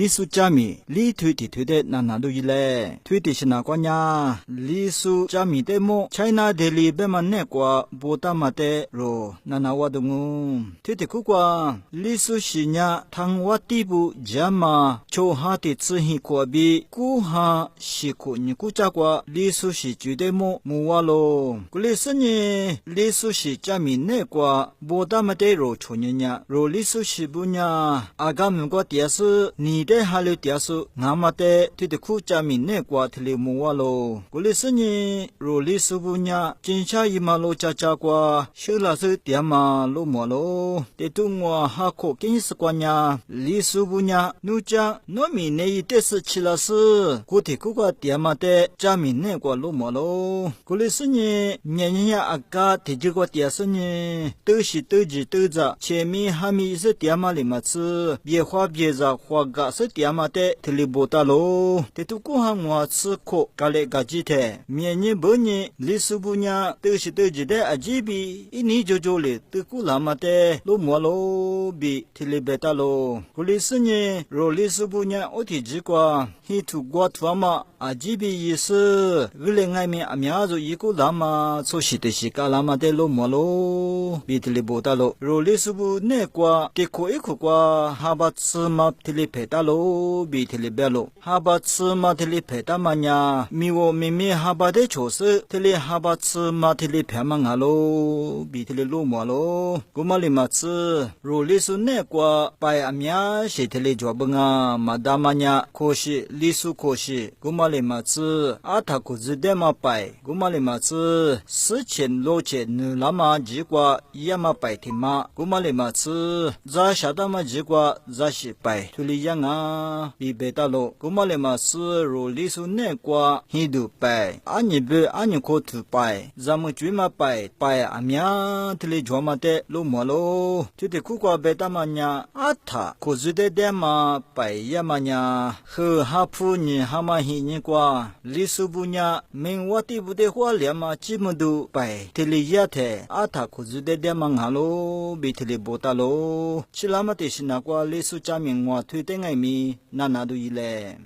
历史加密里推的推的那都一嘞，推的是哪个呀？历史加密的么 ？China 的里边嘛那个不大嘛的咯，那我都唔推的苦瓜，历史是呀，汤我地部加嘛，就哈的自己过比，古哈是古你古家瓜历史是绝对么哇咯，古历史呢历史是加密那个不大嘛的咯，错人呀，咯历史是不呀，阿噶唔过电视。你的哈了电视，俺们的对的苦家民那瓜提里木瓦咯。过来是呢，如历史不呢，今夏一马路家家瓜，修拉是点嘛路木咯。得对我哈可跟是瓜呢，历史不呢，奴家糯米那一点是吃了是，古体古瓜点嘛的家民那瓜路木咯。过来是呢，年年呀阿嘎提这个电视呢，都是都记都着，前面还没是点嘛里嘛吃，别花别着花。个是点嘛的，提里波达咯，这都过行我吃苦，咖喱咖鸡的，明年半年历史不呢，都是都记得阿几比，一年就做了，都过了嘛的，路莫咯比提里贝达咯，过历史呢，若历史不呢，我提几个，he to go to 嘛，阿几比意思，为了外面阿苗子一个啦嘛，做事的是干啦嘛的路莫咯，比提里波达咯，若历史不那个，的可一可个，哈巴吃嘛提里。佩达罗比提里贝罗，哈巴吃马提里佩达嘛呀，咪我咪咪哈巴的确实，提里哈巴吃马提里佩嘛阿罗，比提里罗马罗，古马里马吃，如历史那个拜阿米亚是提里做不啊，马达嘛呀，可是历史可是，古马里马吃，阿塔库兹的嘛拜，古马里马吃，4600努拉嘛几个也嘛拜提嘛，古马里马吃，咋下达嘛几个咋是拜，推理。样啊，比贝达罗，古马勒马斯如历史那瓜，印度拜，阿尼贝阿尼科图拜，咱们专门拜阿米亚，特里专门的罗马罗，就得苦瓜贝达嘛呀，阿塔，可是的点嘛拜呀嘛呀，和哈普尼哈嘛希尼瓜，历史不呀，明我地不的话连嘛基本都拜，特里亚特，阿塔可是的点嘛哈罗，比特里波达罗，其他嘛的是那瓜历史加明我推的。爱咪那都一嘞。